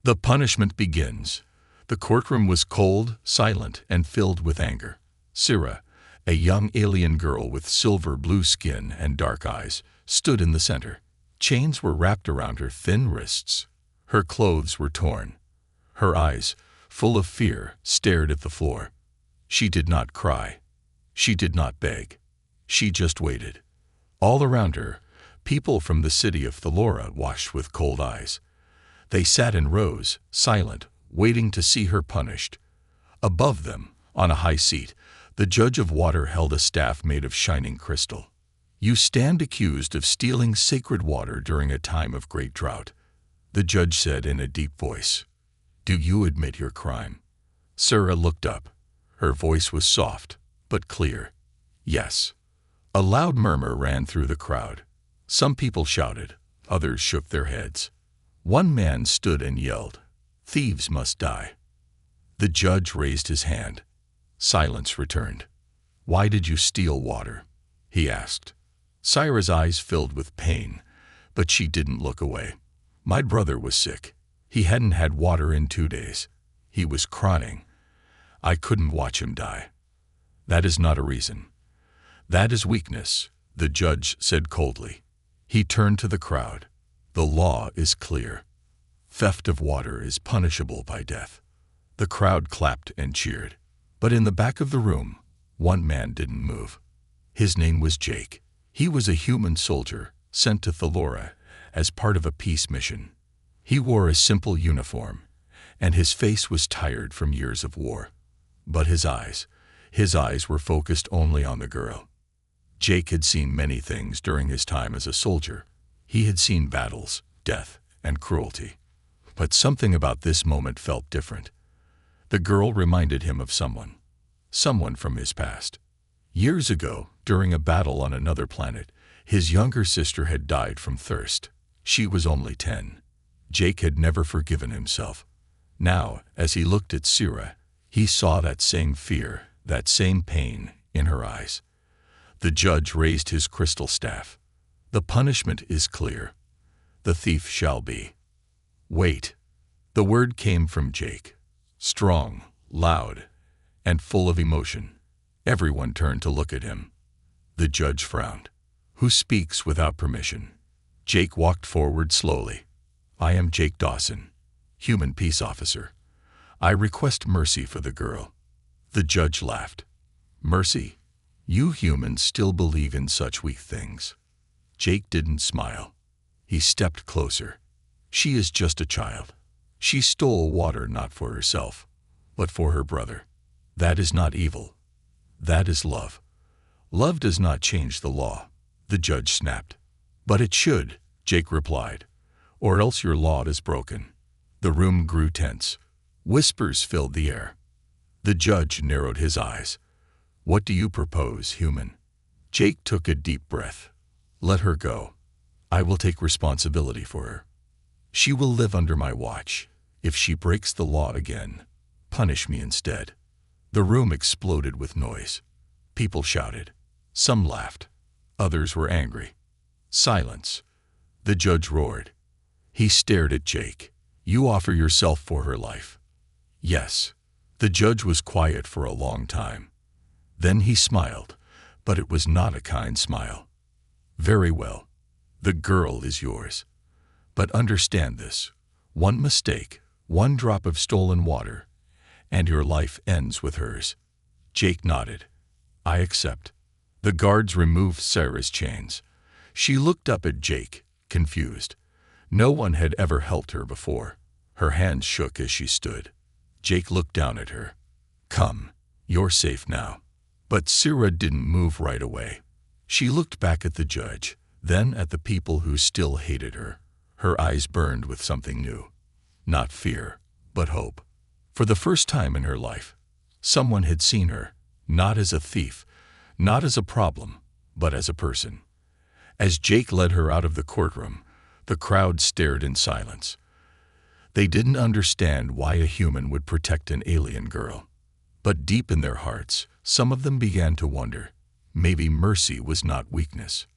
The punishment begins. The courtroom was cold, silent, and filled with anger. Syrah, a young alien girl with silver blue skin and dark eyes, stood in the center. Chains were wrapped around her thin wrists. Her clothes were torn. Her eyes, full of fear, stared at the floor. She did not cry. She did not beg. She just waited. All around her, people from the city of Thalora watched with cold eyes. They sat in rows, silent, waiting to see her punished. Above them, on a high seat, the judge of water held a staff made of shining crystal. "You stand accused of stealing sacred water during a time of great drought," the judge said in a deep voice. "Do you admit your crime?" Syrah looked up. Her voice was soft, but clear. "Yes." A loud murmur ran through the crowd. Some people shouted, others shook their heads. One man stood and yelled, "Thieves must die." The judge raised his hand. Silence returned. "Why did you steal water?" he asked. Syrah's eyes filled with pain, but she didn't look away. "My brother was sick. He hadn't had water in 2 days. He was crying. I couldn't watch him die." "That is not a reason. That is weakness," the judge said coldly. He turned to the crowd. "The law is clear. Theft of water is punishable by death." The crowd clapped and cheered. But in the back of the room, one man didn't move. His name was Jake. He was a human soldier sent to Thalora as part of a peace mission. He wore a simple uniform, and his face was tired from years of war. But his eyes were focused only on the girl. Jake had seen many things during his time as a soldier. He had seen battles, death, and cruelty. But something about this moment felt different. The girl reminded him of someone from his past. Years ago, during a battle on another planet, his younger sister had died from thirst. She was only 10. Jake had never forgiven himself. Now, as he looked at Syrah, he saw that same fear, that same pain in her eyes. The judge raised his crystal staff. "The punishment is clear. The thief shall be." "Wait." The word came from Jake, strong, loud, and full of emotion. Everyone turned to look at him. The judge frowned. "Who speaks without permission?" Jake walked forward slowly. "I am Jake Dawson, human peace officer. I request mercy for the girl." The judge laughed. "Mercy? You humans still believe in such weak things." Jake didn't smile. He stepped closer. "She is just a child. She stole water not for herself, but for her brother. That is not evil. That is love. Love does not change the law," the judge snapped. "But it should," Jake replied, "or else your law is broken." The room grew tense. Whispers filled the air. The judge narrowed his eyes. "What do you propose, human?" Jake took a deep breath. "Let her go. I will take responsibility for her. She will live under my watch. If she breaks the law again, punish me instead." The room exploded with noise. People shouted. Some laughed. Others were angry. "Silence." The judge roared. He stared at Jake. "You offer yourself for her life?" "Yes." The judge was quiet for a long time. Then he smiled, but it was not a kind smile. "Very well. The girl is yours. But understand this. One mistake, one drop of stolen water, and your life ends with hers." Jake nodded. "I accept." The guards removed Syrah's chains. She looked up at Jake, confused. No one had ever helped her before. Her hands shook as she stood. Jake looked down at her. "Come, you're safe now." But Syrah didn't move right away. She looked back at the judge, then at the people who still hated her. Her eyes burned with something new. Not fear, but hope. For the first time in her life, someone had seen her, not as a thief, not as a problem, but as a person. As Jake led her out of the courtroom, the crowd stared in silence. They didn't understand why a human would protect an alien girl. But deep in their hearts, some of them began to wonder, maybe mercy was not weakness.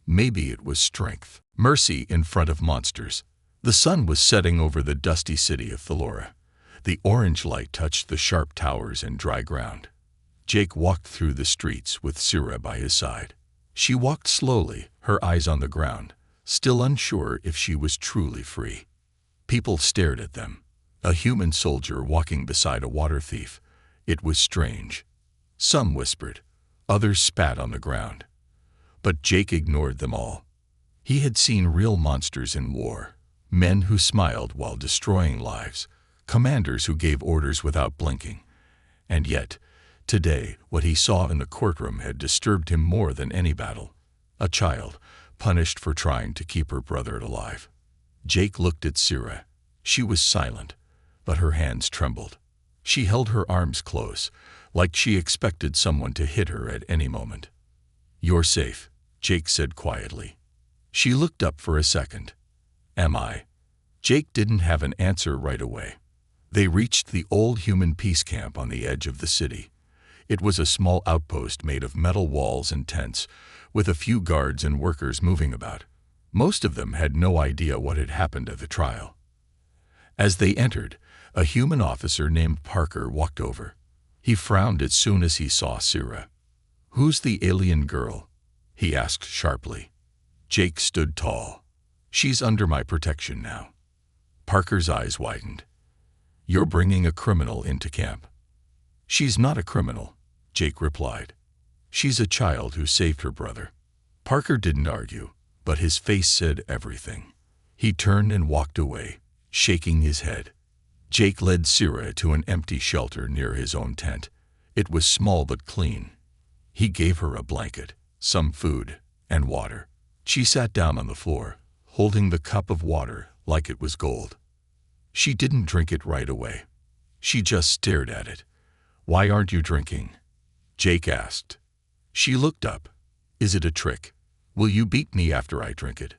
Maybe it was strength. Mercy in front of monsters. The sun was setting over the dusty city of Thalora. The orange light touched the sharp towers and dry ground. Jake walked through the streets with Sira by his side. She walked slowly, her eyes on the ground, still unsure if she was truly free. People stared at them. A human soldier walking beside a water thief. It was strange. Some whispered. Others spat on the ground. But Jake ignored them all. He had seen real monsters in war. Men who smiled while destroying lives. Commanders who gave orders without blinking. And yet, today, what he saw in the courtroom had disturbed him more than any battle. A child, punished for trying to keep her brother alive. Jake looked at Sira. She was silent, but her hands trembled. She held her arms close, like she expected someone to hit her at any moment. "You're safe," Jake said quietly. She looked up for a second. "Am I?" Jake didn't have an answer right away. They reached the old human peace camp on the edge of the city. It was a small outpost made of metal walls and tents, with a few guards and workers moving about. Most of them had no idea what had happened at the trial. As they entered, a human officer named Parker walked over. He frowned as soon as he saw Sira. "Who's the alien girl?" he asked sharply. Jake stood tall. "She's under my protection now." Parker's eyes widened. "You're bringing a criminal into camp." "She's not a criminal," Jake replied. "She's a child who saved her brother." Parker didn't argue, but his face said everything. He turned and walked away, shaking his head. Jake led Sira to an empty shelter near his own tent. It was small but clean. He gave her a blanket, some food, and water. She sat down on the floor, holding the cup of water like it was gold. She didn't drink it right away. She just stared at it. "Why aren't you drinking?" Jake asked. She looked up. "Is it a trick? Will you beat me after I drink it?"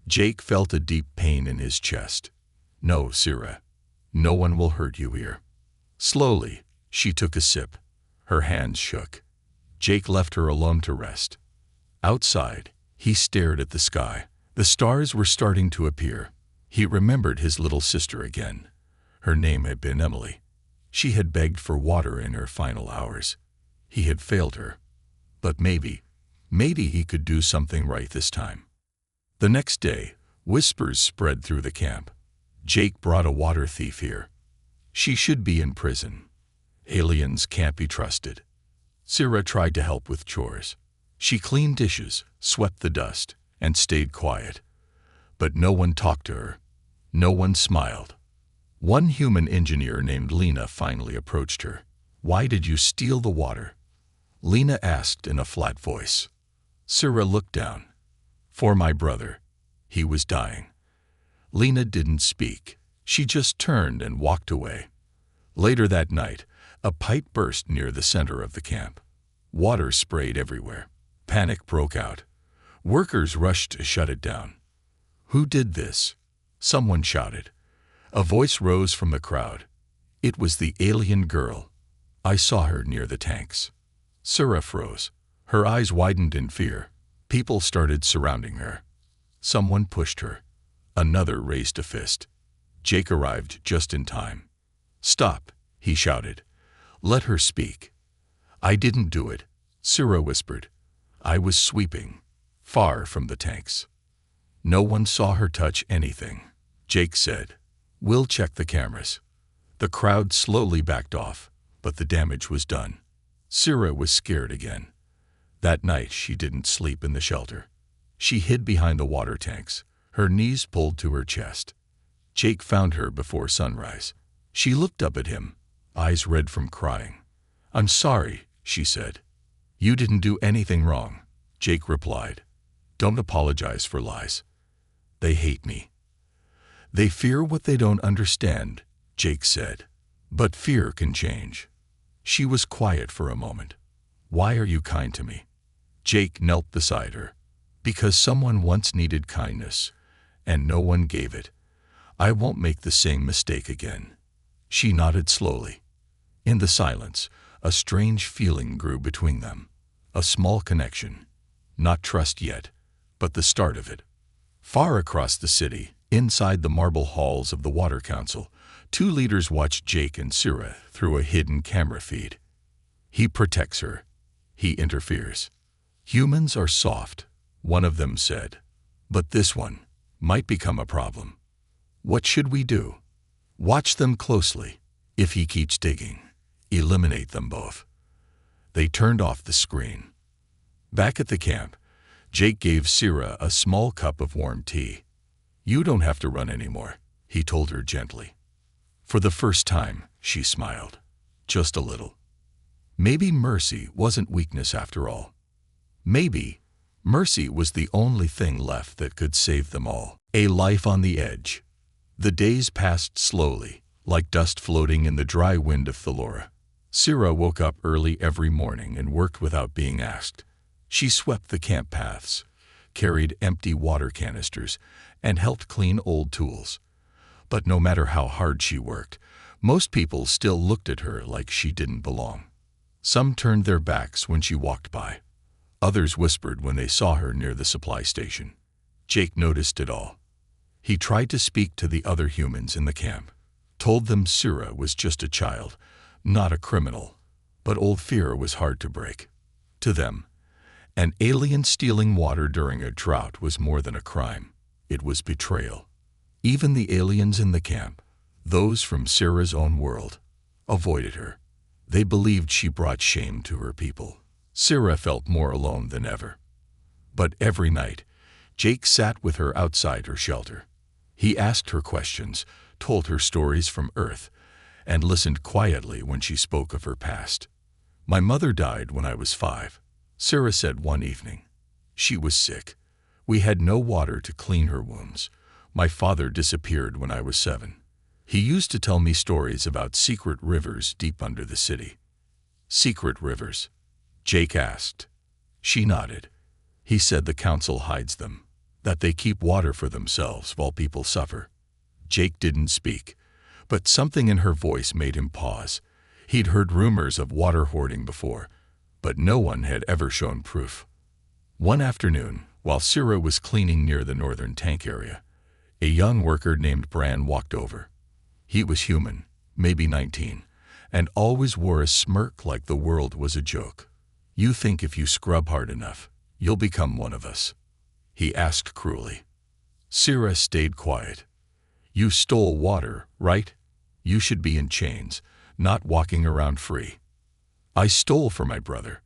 Jake felt a deep pain in his chest. "No, Sira. No one will hurt you here." Slowly, she took a sip. Her hands shook. Jake left her alone to rest. Outside, he stared at the sky. The stars were starting to appear. He remembered his little sister again. Her name had been Emily. She had begged for water in her final hours. He had failed her. But maybe he could do something right this time. The next day, whispers spread through the camp. Jake brought a water thief here. She should be in prison. Aliens can't be trusted. Sira tried to help with chores. She cleaned dishes, swept the dust, and stayed quiet. But no one talked to her. No one smiled. One human engineer named Lena finally approached her. "Why did you steal the water?" Lena asked in a flat voice. Sira looked down. "For my brother. He was dying." Lena didn't speak. She just turned and walked away. Later that night, a pipe burst near the center of the camp. Water sprayed everywhere. Panic broke out. Workers rushed to shut it down. "Who did this?" Someone shouted. A voice rose from the crowd. It was the alien girl. "I saw her near the tanks." Sira froze. Her eyes widened in fear. People started surrounding her. Someone pushed her. Another raised a fist. Jake arrived just in time. "Stop," he shouted. "Let her speak." "I didn't do it," Sira whispered. "I was sweeping, far from the tanks." "No one saw her touch anything," Jake said. "We'll check the cameras." The crowd slowly backed off, but the damage was done. Sira was scared again. That night she didn't sleep in the shelter. She hid behind the water tanks, her knees pulled to her chest. Jake found her before sunrise. She looked up at him, eyes red from crying. "I'm sorry," she said. "You didn't do anything wrong," Jake replied. "Don't apologize for lies. They hate me." "They fear what they don't understand," Jake said. "But fear can change." She was quiet for a moment. "Why are you kind to me?" Jake knelt beside her. "Because someone once needed kindness, and no one gave it. I won't make the same mistake again." She nodded slowly. In the silence, a strange feeling grew between them. A small connection. Not trust yet, but the start of it. Far across the city, Inside the marble halls of the Water Council, two leaders watch Jake and Syrah through a hidden camera feed. He protects her. He interferes. Humans are soft, one of them said. But this one might become a problem. What should we do? Watch them closely. If he keeps digging, eliminate them both. They turned off the screen. Back at the camp, Jake gave Syrah a small cup of warm tea. You don't have to run anymore, he told her gently. For the first time, she smiled. Just a little. Maybe mercy wasn't weakness after all. Maybe mercy was the only thing left that could save them all. A life on the edge. The days passed slowly, like dust floating in the dry wind of Thalora. Syrah woke up early every morning and worked without being asked. She swept the camp paths, carried empty water canisters, and helped clean old tools. But no matter how hard she worked, most people still looked at her like she didn't belong. Some turned their backs when she walked by. Others whispered when they saw her near the supply station. Jake noticed it all. He tried to speak to the other humans in the camp, told them Syrah was just a child, not a criminal, but old fear was hard to break. To them, an alien stealing water during a drought was more than a crime. It was betrayal. Even the aliens in the camp, those from Syrah's own world, avoided her. They believed she brought shame to her people. Syrah felt more alone than ever. But every night, Jake sat with her outside her shelter. He asked her questions, told her stories from Earth, and listened quietly when she spoke of her past. My mother died when I was 5, Syrah said one evening. She was sick. We had no water to clean her wounds. My father disappeared when I was 7. He used to tell me stories about secret rivers deep under the city. Secret rivers? Jake asked. She nodded. He said the council hides them, that they keep water for themselves while people suffer. Jake didn't speak, but something in her voice made him pause. He'd heard rumors of water hoarding before, but no one had ever shown proof. One afternoon, while Syrah was cleaning near the northern tank area, a young worker named Bran walked over. He was human, maybe 19, and always wore a smirk like the world was a joke. You think if you scrub hard enough, you'll become one of us? He asked cruelly. Syrah stayed quiet. You stole water, right? You should be in chains, not walking around free. I stole for my brother,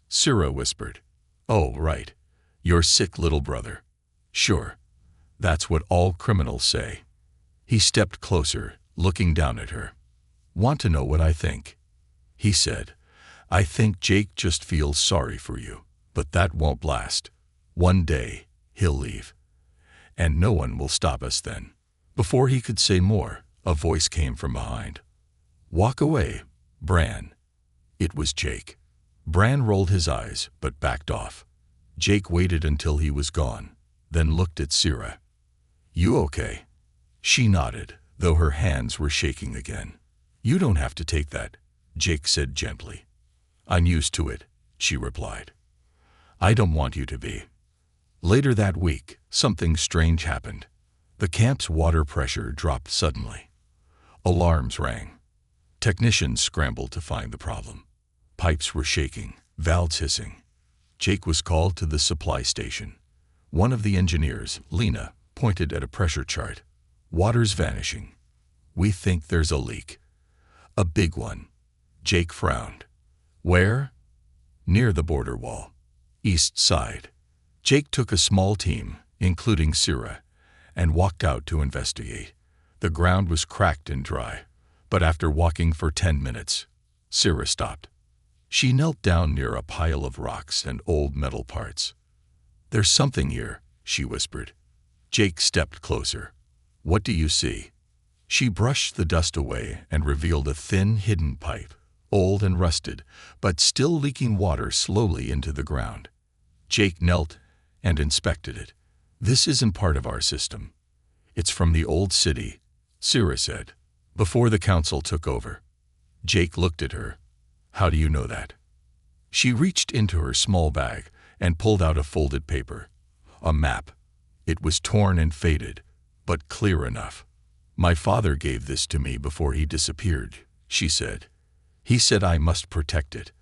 Syrah whispered. Oh, right. Your sick little brother. Sure. That's what all criminals say. He stepped closer, looking down at her. Want to know what I think? He said, I think Jake just feels sorry for you, but that won't last. One day, he'll leave. And no one will stop us then. Before he could say more, a voice came from behind. Walk away, Bran. It was Jake. Bran rolled his eyes, but backed off. Jake waited until he was gone, then looked at Syrah. You okay? She nodded, though her hands were shaking again. You don't have to take that, Jake said gently. I'm used to it, she replied. I don't want you to be. Later that week, something strange happened. The camp's water pressure dropped suddenly. Alarms rang. Technicians scrambled to find the problem. Pipes were shaking, valves hissing. Jake was called to the supply station. One of the engineers, Lena, pointed at a pressure chart. Water's vanishing. We think there's a leak. A big one. Jake frowned. Where? Near the border wall. East side. Jake took a small team, including Syrah, and walked out to investigate. The ground was cracked and dry, but after walking for 10 minutes, Syrah stopped. She knelt down near a pile of rocks and old metal parts. There's something here, she whispered. Jake stepped closer. What do you see? She brushed the dust away and revealed a thin, hidden pipe, old and rusted, but still leaking water slowly into the ground. Jake knelt and inspected it. This isn't part of our system. It's from the old city, Syrah said, before the council took over. Jake looked at her. How do you know that? She reached into her small bag and pulled out a folded paper. A map. It was torn and faded, but clear enough. "My father gave this to me before he disappeared," she said. "He said I must protect it,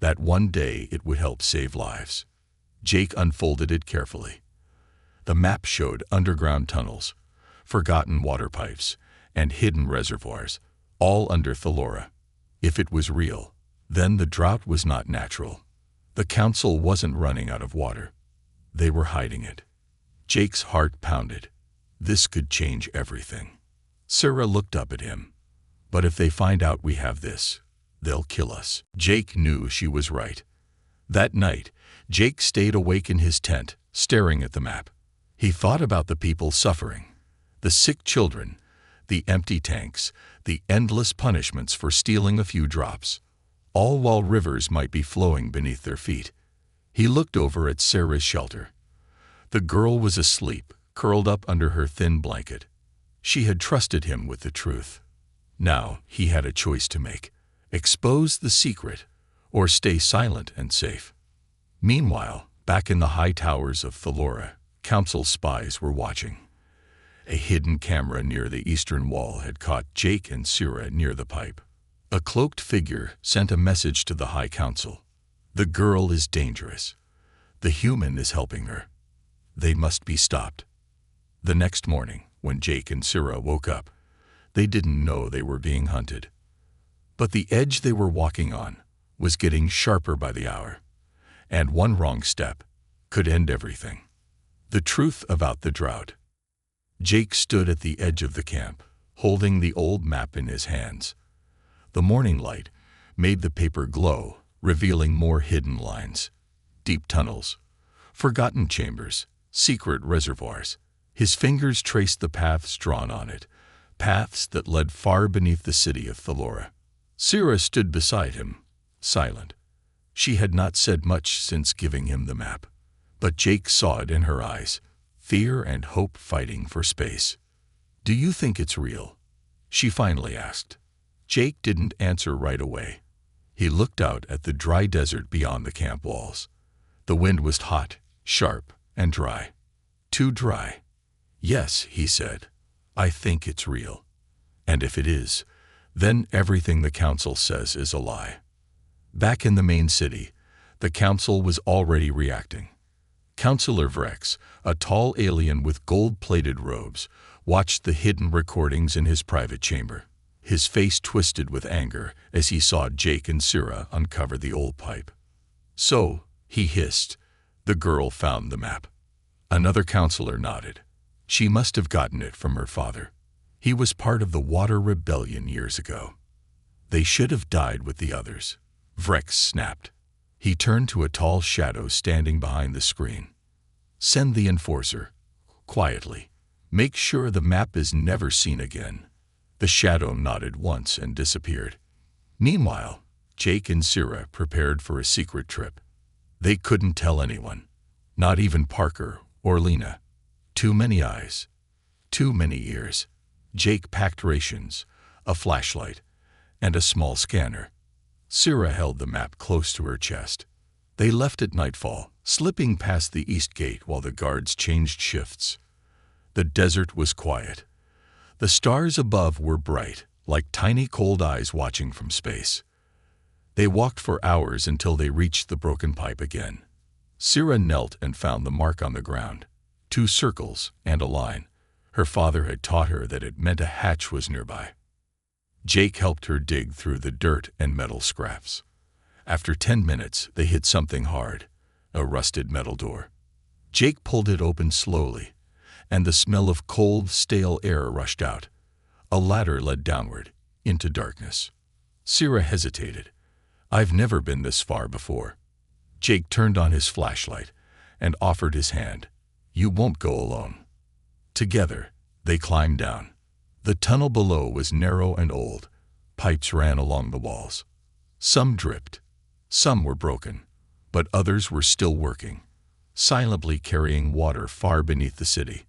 that one day it would help save lives." Jake unfolded it carefully. The map showed underground tunnels, forgotten water pipes, and hidden reservoirs, all under Thalora. If it was real, then the drought was not natural. The council wasn't running out of water. They were hiding it. Jake's heart pounded. This could change everything. Sarah looked up at him. "But if they find out we have this, they'll kill us." Jake knew she was right. That night, Jake stayed awake in his tent, staring at the map. He thought about the people suffering, the sick children, the empty tanks, the endless punishments for stealing a few drops, all while rivers might be flowing beneath their feet. He looked over at Sarah's shelter. The girl was asleep, curled up under her thin blanket. She had trusted him with the truth. Now he had a choice to make: expose the secret, or stay silent and safe. Meanwhile, back in the high towers of Thalora, council spies were watching. A hidden camera near the eastern wall had caught Jake and Sarah near the pipe. A cloaked figure sent a message to the High Council. "The girl is dangerous. The human is helping her. They must be stopped." The next morning, when Jake and Sarah woke up, they didn't know they were being hunted. But the edge they were walking on was getting sharper by the hour, and one wrong step could end everything. The truth about the drought. Jake stood at the edge of the camp, holding the old map in his hands. The morning light made the paper glow, revealing more hidden lines, deep tunnels, forgotten chambers, secret reservoirs. His fingers traced the paths drawn on it, paths that led far beneath the city of Thalora. Sarah stood beside him, silent. She had not said much since giving him the map, but Jake saw it in her eyes, fear and hope fighting for space. "Do you think it's real?" she finally asked. Jake didn't answer right away. He looked out at the dry desert beyond the camp walls. The wind was hot, sharp, and dry. Too dry. "Yes," he said, "I think it's real. And if it is, then everything the council says is a lie." Back in the main city, the council was already reacting. Councillor Vrex, a tall alien with gold-plated robes, watched the hidden recordings in his private chamber. His face twisted with anger as he saw Jake and Sarah uncover the old pipe. "So," he hissed, "the girl found the map." Another councillor nodded. "She must have gotten it from her father. He was part of the Water Rebellion years ago. They should have died with the others." Vrex snapped. He turned to a tall shadow standing behind the screen. "Send the enforcer. Quietly. Make sure the map is never seen again." The shadow nodded once and disappeared. Meanwhile, Jake and Sarah prepared for a secret trip. They couldn't tell anyone, not even Parker or Lena. Too many eyes, too many ears. Jake packed rations, a flashlight, and a small scanner. Sarah held the map close to her chest. They left at nightfall, slipping past the east gate while the guards changed shifts. The desert was quiet. The stars above were bright, like tiny cold eyes watching from space. They walked for hours until they reached the broken pipe again. Sarah knelt and found the mark on the ground. 2 circles and a line. Her father had taught her that it meant a hatch was nearby. Jake helped her dig through the dirt and metal scraps. After 10 minutes, they hit something hard, a rusted metal door. Jake pulled it open slowly, and the smell of cold, stale air rushed out. A ladder led downward, into darkness. Sarah hesitated. "I've never been this far before." Jake turned on his flashlight and offered his hand. "You won't go alone." Together, they climbed down. The tunnel below was narrow and old. Pipes ran along the walls. Some dripped, some were broken, but others were still working, silently carrying water far beneath the city.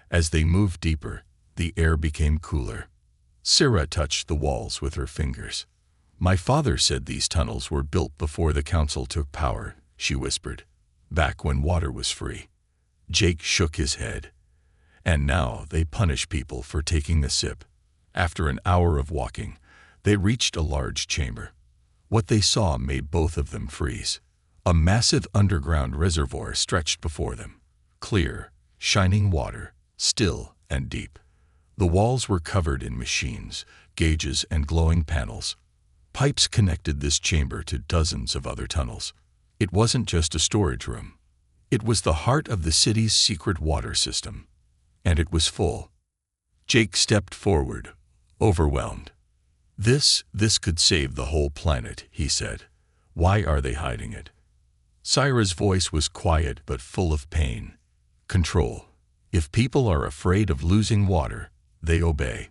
As they moved deeper, the air became cooler. Sarah touched the walls with her fingers. "My father said these tunnels were built before the council took power," she whispered, "back when water was free." Jake shook his head. And now they punish people for taking a sip. After an hour of walking, they reached a large chamber. What they saw made both of them freeze. A massive underground reservoir stretched before them. Clear, shining water, still and deep. The walls were covered in machines, gauges, and glowing panels. Pipes connected this chamber to dozens of other tunnels. It wasn't just a storage room. It was the heart of the city's secret water system. And it was full. Jake stepped forward, overwhelmed. This could save the whole planet, he said. Why are they hiding it? Syra's voice was quiet but full of pain. Control. If people are afraid of losing water, they obey.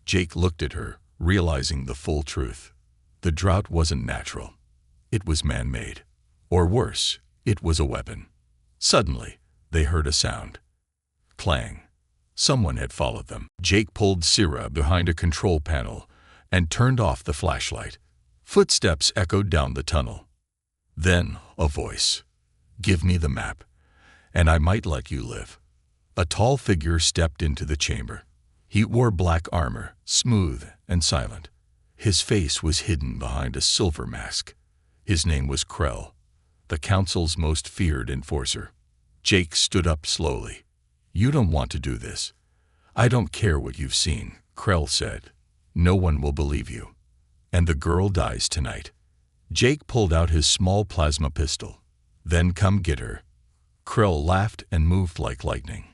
Jake looked at her, realizing the full truth. The drought wasn't natural. It was man-made. Or worse, it was a weapon. Suddenly, they heard a sound. Clang. Someone had followed them. Jake pulled Syra behind a control panel and turned off the flashlight. Footsteps echoed down the tunnel. Then, a voice. Give me the map, and I might let you live. A tall figure stepped into the chamber. He wore black armor, smooth and silent. His face was hidden behind a silver mask. His name was Krell, the council's most feared enforcer. Jake stood up slowly. You don't want to do this. I don't care what you've seen, Krell said. No one will believe you. And the girl dies tonight. Jake pulled out his small plasma pistol. Then come get her. Krell laughed and moved like lightning.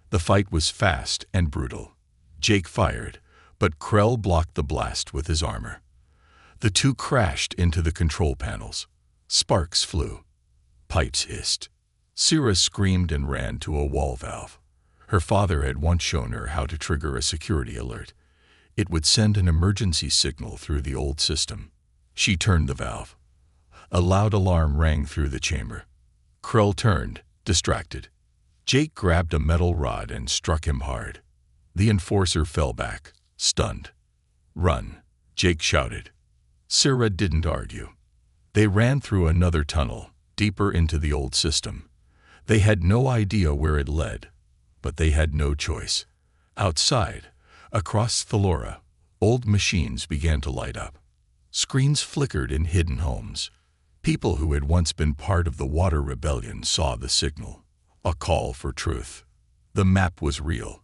The fight was fast and brutal. Jake fired, but Krell blocked the blast with his armor. The two crashed into the control panels. Sparks flew. Pipes hissed. Syra screamed and ran to a wall valve. Her father had once shown her how to trigger a security alert. It would send an emergency signal through the old system. She turned the valve. A loud alarm rang through the chamber. Krell turned, distracted. Jake grabbed a metal rod and struck him hard. The enforcer fell back, stunned. Run, Jake shouted. Syra didn't argue. They ran through another tunnel, deeper into the old system. They had no idea where it led, but they had no choice. Outside, across Thalora, old machines began to light up. Screens flickered in hidden homes. People who had once been part of the Water Rebellion saw the signal, a call for truth. The map was real.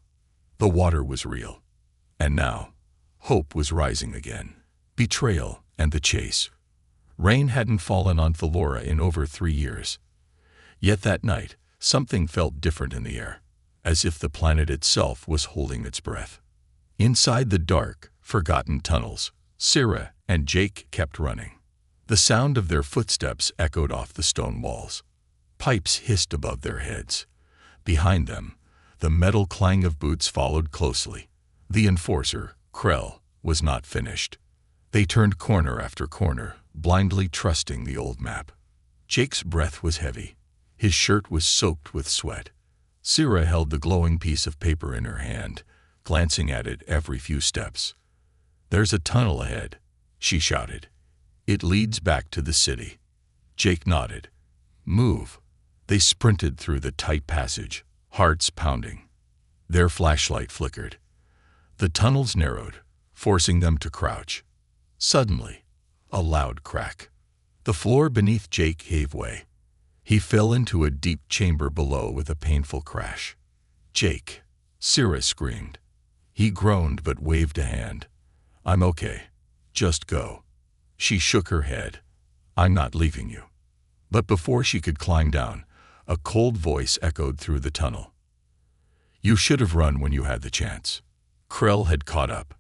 The water was real. And now, hope was rising again. Betrayal and the chase. Rain hadn't fallen on Thalora in over 3 years. Yet that night, something felt different in the air, as if the planet itself was holding its breath. Inside the dark, forgotten tunnels, Syra and Jake kept running. The sound of their footsteps echoed off the stone walls. Pipes hissed above their heads. Behind them, the metal clang of boots followed closely. The enforcer, Krell, was not finished. They turned corner after corner, blindly trusting the old map. Jake's breath was heavy. His shirt was soaked with sweat. Syra held the glowing piece of paper in her hand, glancing at it every few steps. There's a tunnel ahead, she shouted. It leads back to the city. Jake nodded. Move. They sprinted through the tight passage, hearts pounding. Their flashlight flickered. The tunnels narrowed, forcing them to crouch. Suddenly, a loud crack. The floor beneath Jake gave way. He fell into a deep chamber below with a painful crash. Jake, Syra screamed. He groaned but waved a hand. I'm okay. Just go. She shook her head. I'm not leaving you. But before she could climb down, a cold voice echoed through the tunnel. You should have run when you had the chance. Krell had caught up.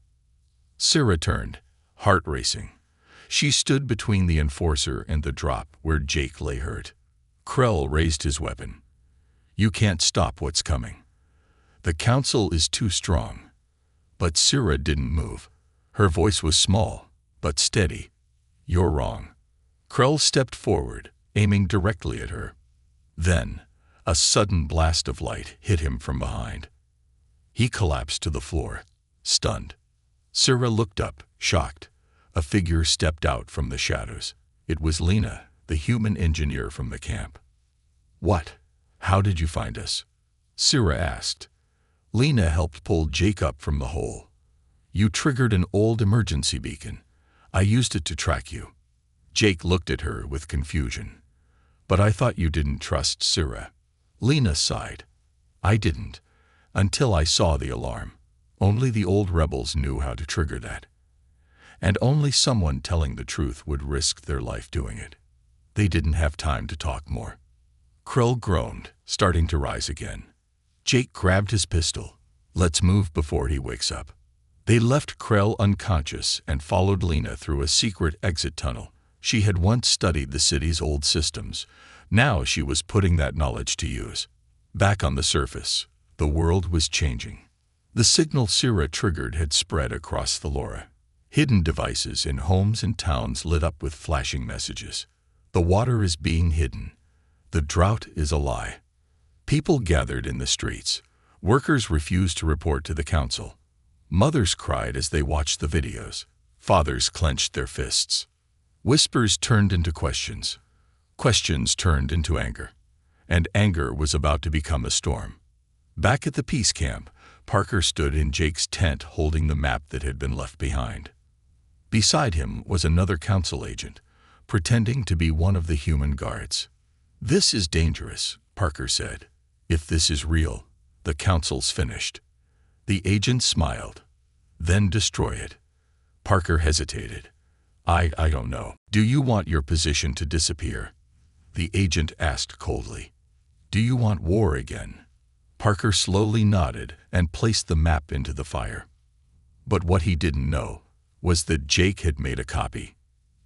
Syra turned, heart racing. She stood between the enforcer and the drop where Jake lay hurt. Krell raised his weapon. You can't stop what's coming. The council is too strong. But Syra didn't move. Her voice was small, but steady. You're wrong. Krell stepped forward, aiming directly at her. Then, a sudden blast of light hit him from behind. He collapsed to the floor, stunned. Syra looked up, shocked. A figure stepped out from the shadows. It was Lena, the human engineer from the camp. What? How did you find us? Syra asked. Lena helped pull Jake up from the hole. You triggered an old emergency beacon. I used it to track you. Jake looked at her with confusion. But I thought you didn't trust Syrah. Lena sighed. I didn't, until I saw the alarm. Only the old rebels knew how to trigger that. And only someone telling the truth would risk their life doing it. They didn't have time to talk more. Krill groaned, starting to rise again. Jake grabbed his pistol. Let's move before he wakes up. They left Krill unconscious and followed Lena through a secret exit tunnel. She had once studied the city's old systems. Now she was putting that knowledge to use. Back on the surface, the world was changing. The signal Syrah triggered had spread across Thalora. Hidden devices in homes and towns lit up with flashing messages. The water is being hidden. The drought is a lie. People gathered in the streets. Workers refused to report to the council. Mothers cried as they watched the videos. Fathers clenched their fists. Whispers turned into questions. Questions turned into anger. And anger was about to become a storm. Back at the peace camp, Parker stood in Jake's tent holding the map that had been left behind. Beside him was another council agent, pretending to be one of the human guards. This is dangerous, Parker said. If this is real, the council's finished. The agent smiled. Then destroy it. Parker hesitated. I don't know. Do you want your position to disappear? The agent asked coldly. Do you want war again? Parker slowly nodded and placed the map into the fire. But what he didn't know was that Jake had made a copy.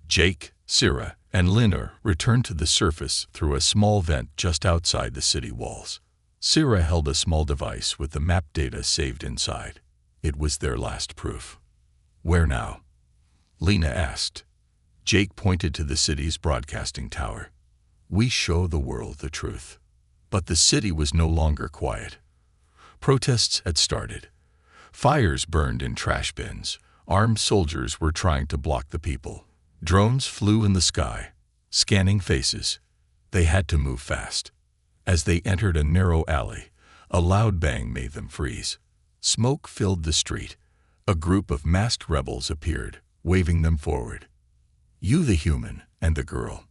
Jake, Syrah, and Lena returned to the surface through a small vent just outside the city walls. Syrah held a small device with the map data saved inside. It was their last proof. Where now? Lena asked. Jake pointed to the city's broadcasting tower. We show the world the truth. But the city was no longer quiet. Protests had started. Fires burned in trash bins. Armed soldiers were trying to block the people. Drones flew in the sky, scanning faces. They had to move fast. As they entered a narrow alley, a loud bang made them freeze. Smoke filled the street. A group of masked rebels appeared, waving them forward. You the human and the girl?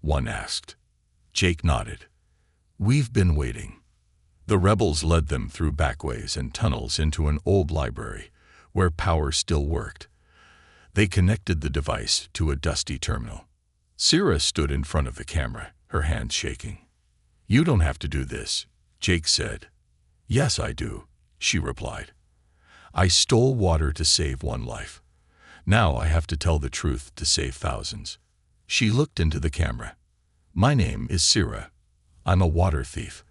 One asked. Jake nodded. We've been waiting. The rebels led them through backways and tunnels into an old library, where power still worked. They connected the device to a dusty terminal. Syrah stood in front of the camera, her hands shaking. You don't have to do this, Jake said. Yes, I do, she replied. I stole water to save one life. Now I have to tell the truth to save thousands. She looked into the camera. My name is Syrah. I'm a water thief.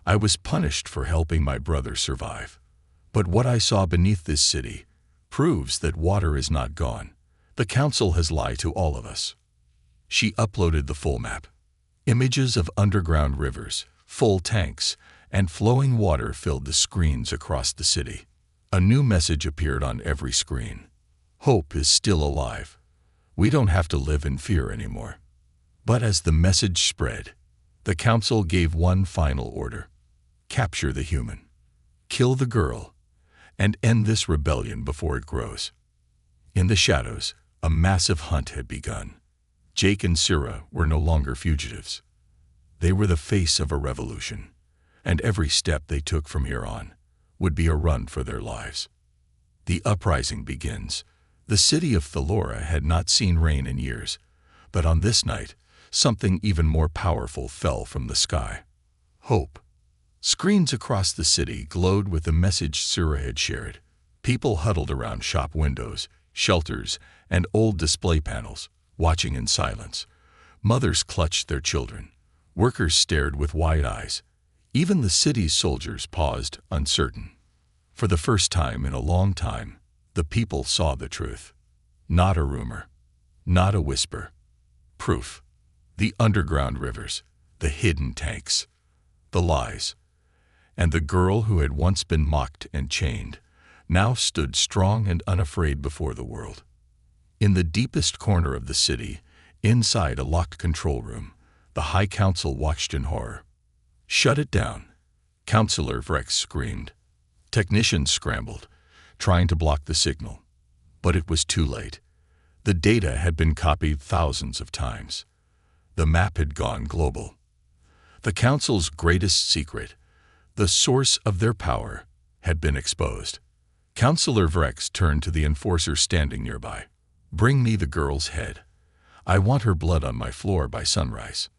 I was punished for helping my brother survive. But what I saw beneath this city proves that water is not gone. The council has lied to all of us. She uploaded the full map. Images of underground rivers, full tanks, and flowing water filled the screens across the city. A new message appeared on every screen. Hope is still alive. We don't have to live in fear anymore. But as the message spread, the council gave one final order. Capture the human. Kill the girl. And end this rebellion before it grows. In the shadows, a massive hunt had begun. Jake and Syrah were no longer fugitives. They were the face of a revolution, and every step they took from here on would be a run for their lives. The uprising begins. The city of Thalora had not seen rain in years, but on this night, something even more powerful fell from the sky. Hope. Screens across the city glowed with the message Syrah had shared. People huddled around shop windows, shelters, and old display panels, watching in silence. Mothers clutched their children. Workers stared with wide eyes. Even the city's soldiers paused, uncertain. For the first time in a long time, the people saw the truth. Not a rumor. Not a whisper. Proof. The underground rivers. The hidden tanks. The lies. And the girl who had once been mocked and chained now stood strong and unafraid before the world. In the deepest corner of the city, inside a locked control room, the High Council watched in horror. Shut it down, Councillor Vrex screamed. Technicians scrambled, trying to block the signal. But it was too late. The data had been copied thousands of times. The map had gone global. The Council's greatest secret, the source of their power, had been exposed. Counselor Vrex turned to the enforcer standing nearby. "Bring me the girl's head. I want her blood on my floor by sunrise."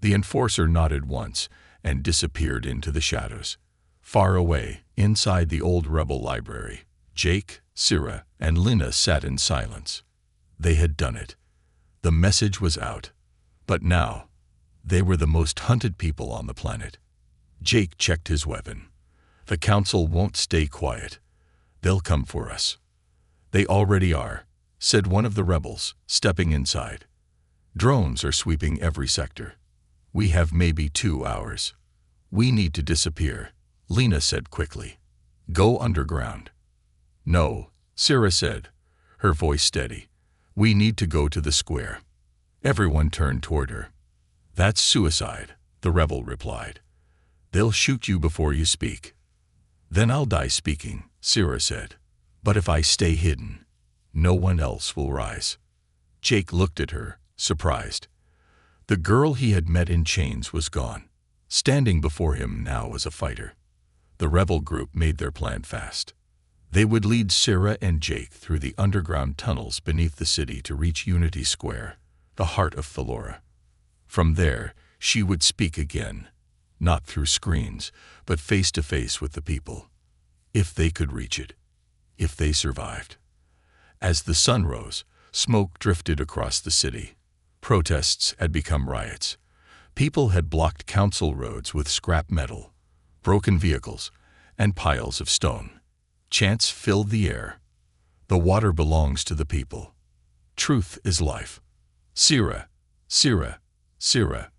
The enforcer nodded once and disappeared into the shadows. Far away, inside the old rebel library, Jake, Syrah, and Lina sat in silence. They had done it. The message was out. But now, they were the most hunted people on the planet. Jake checked his weapon. "The Council won't stay quiet. They'll come for us." "They already are," said one of the rebels, stepping inside. "Drones are sweeping every sector. We have maybe 2 hours. We need to disappear," Lina said quickly. "Go underground." "No," Syrah said, her voice steady. "We need to go to the square." Everyone turned toward her. "That's suicide," the rebel replied. "They'll shoot you before you speak." "Then I'll die speaking," Syrah said. "But if I stay hidden, no one else will rise." Jake looked at her, surprised. The girl he had met in chains was gone. Standing before him now was a fighter. The rebel group made their plan fast. They would lead Syrah and Jake through the underground tunnels beneath the city to reach Unity Square, the heart of Thalora. From there, she would speak again, not through screens, but face to face with the people. If they could reach it. If they survived. As the sun rose, smoke drifted across the city. Protests had become riots. People had blocked council roads with scrap metal, broken vehicles, and piles of stone. Chants filled the air. "The water belongs to the people. Truth is life." Syrah, Syrah, Syrah.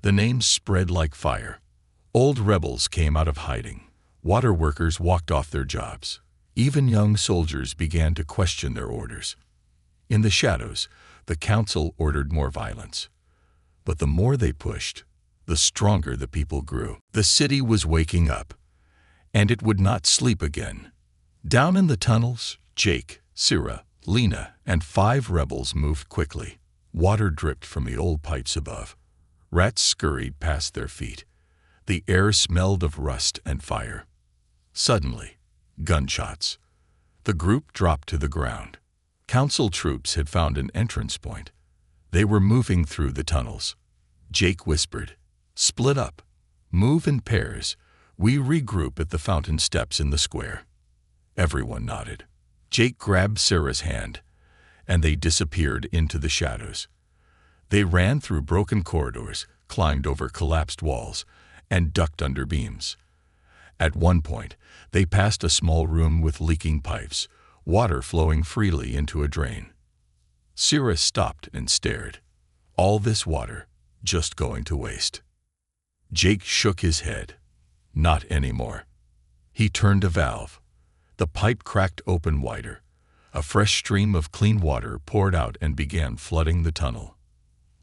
The names spread like fire. Old rebels came out of hiding. Water workers walked off their jobs. Even young soldiers began to question their orders. In the shadows, the council ordered more violence. But the more they pushed, the stronger the people grew. The city was waking up, and it would not sleep again. Down in the tunnels, Jake, Syrah, Lina, and 5 rebels moved quickly. Water dripped from the old pipes above. Rats scurried past their feet. The air smelled of rust and fire. Suddenly, gunshots. The group dropped to the ground. Council troops had found an entrance point. They were moving through the tunnels. Jake whispered, "Split up. Move in pairs. We regroup at the fountain steps in the square." Everyone nodded. Jake grabbed Syrah's hand, and they disappeared into the shadows. They ran through broken corridors, climbed over collapsed walls, and ducked under beams. At one point, they passed a small room with leaking pipes, water flowing freely into a drain. Syrah stopped and stared. All this water, just going to waste. Jake shook his head. Not anymore. He turned a valve. The pipe cracked open wider. A fresh stream of clean water poured out and began flooding the tunnel.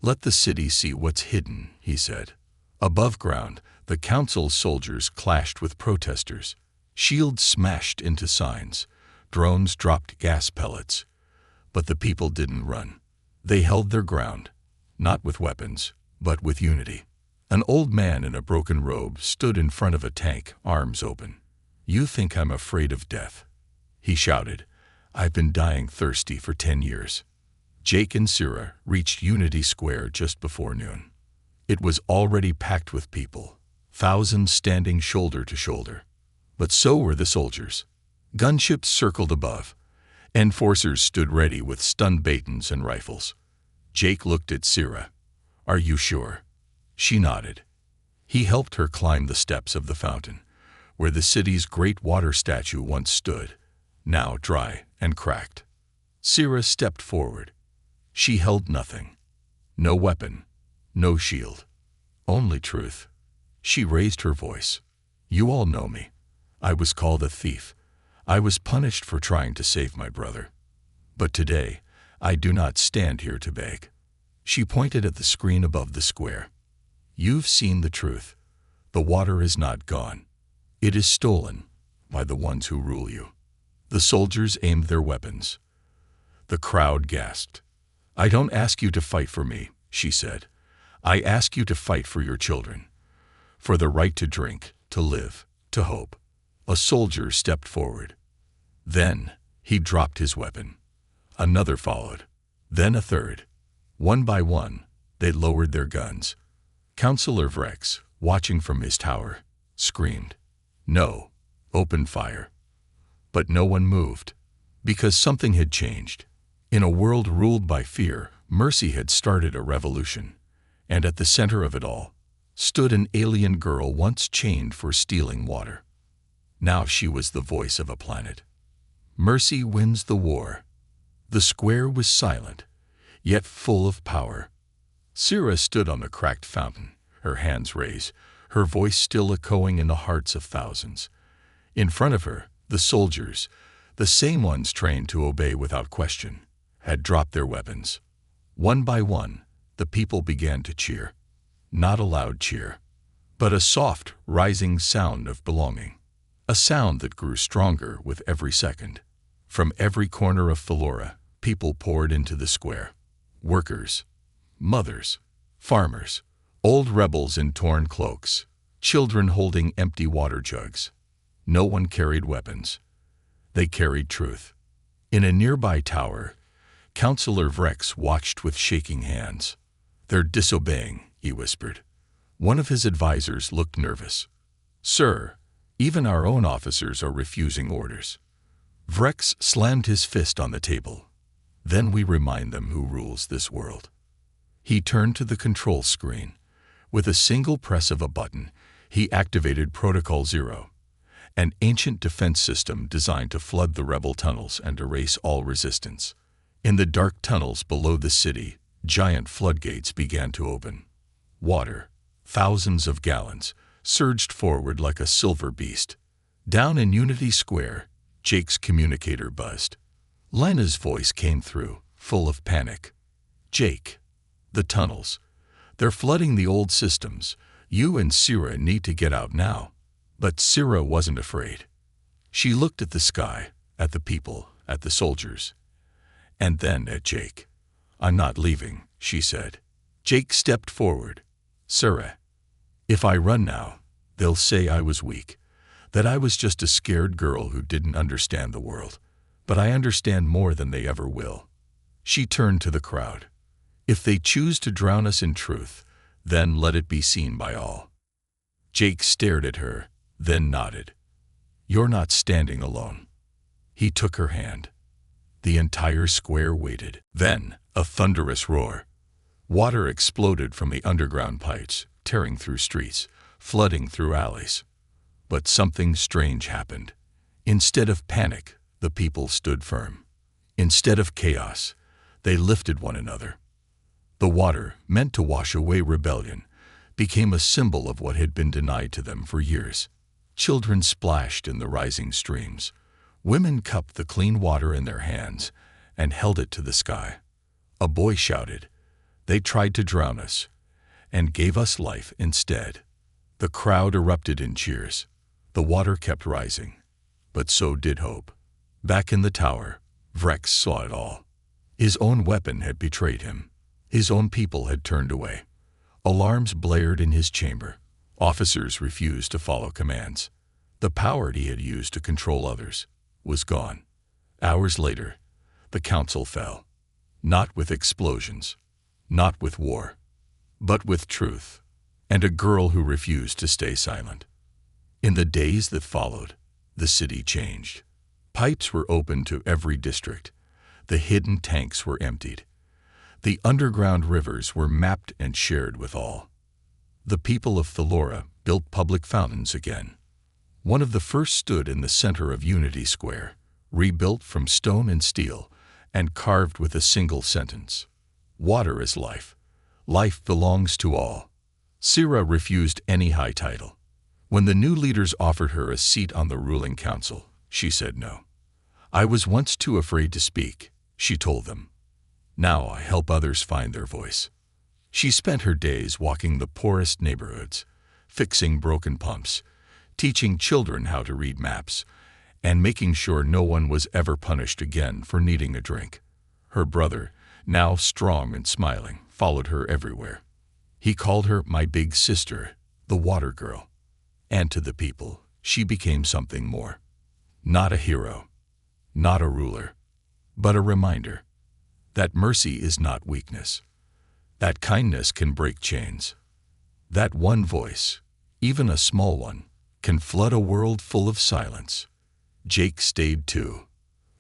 "Let the city see what's hidden," he said. Above ground, the council's soldiers clashed with protesters. Shields smashed into signs. Drones dropped gas pellets. But the people didn't run. They held their ground, not with weapons, but with unity. An old man in a broken robe stood in front of a tank, arms open. "You think I'm afraid of death?" he shouted. "I've been dying thirsty for 10 years." Jake and Syrah reached Unity Square just before noon. It was already packed with people, thousands standing shoulder to shoulder. But so were the soldiers. Gunships circled above. Enforcers stood ready with stun batons and rifles. Jake looked at Syrah. "Are you sure?" She nodded. He helped her climb the steps of the fountain, where the city's great water statue once stood, now dry and cracked. Syrah stepped forward. She held nothing. No weapon, no shield, only truth. She raised her voice. "You all know me. I was called a thief. I was punished for trying to save my brother. But today, I do not stand here to beg." She pointed at the screen above the square. "You've seen the truth. The water is not gone. It is stolen, by the ones who rule you." The soldiers aimed their weapons. The crowd gasped. "I don't ask you to fight for me," she said. "I ask you to fight for your children, for the right to drink, to live, to hope." A soldier stepped forward. Then he dropped his weapon. Another followed. Then a third. One by one, they lowered their guns. Counselor Vrex, watching from his tower, screamed, "No, open fire." But no one moved, because something had changed. In a world ruled by fear, mercy had started a revolution, and at the center of it all stood an alien girl once chained for stealing water. Now she was the voice of a planet. Mercy wins the war. The square was silent, yet full of power. Sira stood on the cracked fountain, her hands raised, her voice still echoing in the hearts of thousands. In front of her, the soldiers, the same ones trained to obey without question, had dropped their weapons. One by one, the people began to cheer. Not a loud cheer, but a soft, rising sound of belonging. A sound that grew stronger with every second. From every corner of Thalora, people poured into the square. Workers, mothers, farmers, old rebels in torn cloaks, children holding empty water jugs. No one carried weapons. They carried truth. In a nearby tower, Counselor Vrex watched with shaking hands. "They're disobeying," he whispered. One of his advisors looked nervous. "Sir, even our own officers are refusing orders." Vrex slammed his fist on the table. "Then we remind them who rules this world." He turned to the control screen. With a single press of a button, he activated Protocol Zero, an ancient defense system designed to flood the rebel tunnels and erase all resistance. In the dark tunnels below the city, giant floodgates began to open. Water, thousands of gallons, surged forward like a silver beast. Down in Unity Square, Jake's communicator buzzed. Lena's voice came through, full of panic. "Jake, the tunnels. They're flooding the old systems. You and Sira need to get out now." But Sira wasn't afraid. She looked at the sky, at the people, at the soldiers, and then at Jake. "I'm not leaving," she said. Jake stepped forward. "Sira, if I run now, they'll say I was weak, that I was just a scared girl who didn't understand the world. But I understand more than they ever will." She turned to the crowd. "If they choose to drown us in truth, then let it be seen by all." Jake stared at her, then nodded. "You're not standing alone." He took her hand. The entire square waited. Then, a thunderous roar. Water exploded from the underground pipes, tearing through streets, flooding through alleys. But something strange happened. Instead of panic, the people stood firm. Instead of chaos, they lifted one another. The water, meant to wash away rebellion, became a symbol of what had been denied to them for years. Children splashed in the rising streams. Women cupped the clean water in their hands and held it to the sky. A boy shouted, "They tried to drown us, and gave us life instead." The crowd erupted in cheers. The water kept rising, but so did hope. Back in the tower, Vrex saw it all. His own weapon had betrayed him. His own people had turned away. Alarms blared in his chamber. Officers refused to follow commands. The power he had used to control others was gone. Hours later, the council fell. Not with explosions, not with war, but with truth, and a girl who refused to stay silent. In the days that followed, the city changed. Pipes were opened to every district. The hidden tanks were emptied. The underground rivers were mapped and shared with all. The people of Thalora built public fountains again. One of the first stood in the center of Unity Square, rebuilt from stone and steel, and carved with a single sentence: "Water is life. Life belongs to all." Sira refused any high title. When the new leaders offered her a seat on the ruling council, she said no. "I was once too afraid to speak," she told them. "Now I help others find their voice." She spent her days walking the poorest neighborhoods, fixing broken pumps, teaching children how to read maps, and making sure no one was ever punished again for needing a drink. Her brother, now strong and smiling, followed her everywhere. He called her my big sister, the water girl. And to the people, she became something more. Not a hero, not a ruler, but a reminder that mercy is not weakness, that kindness can break chains, that one voice, even a small one, can flood a world full of silence. Jake stayed too.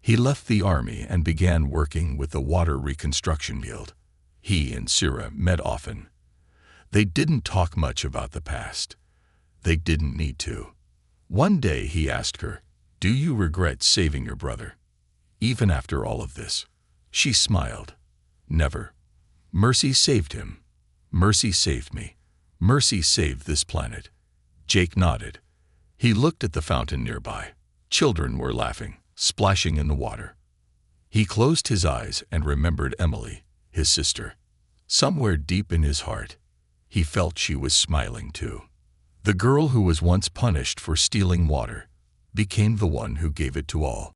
He left the army and began working with the Water Reconstruction Guild. He and Syrah met often. They didn't talk much about the past. They didn't need to. One day he asked her, "Do you regret saving your brother? Even after all of this?" She smiled. "Never. Mercy saved him. Mercy saved me. Mercy saved this planet." Jake nodded. He looked at the fountain nearby. Children were laughing, splashing in the water. He closed his eyes and remembered Emily, his sister. Somewhere deep in his heart, he felt she was smiling too. The girl who was once punished for stealing water became the one who gave it to all.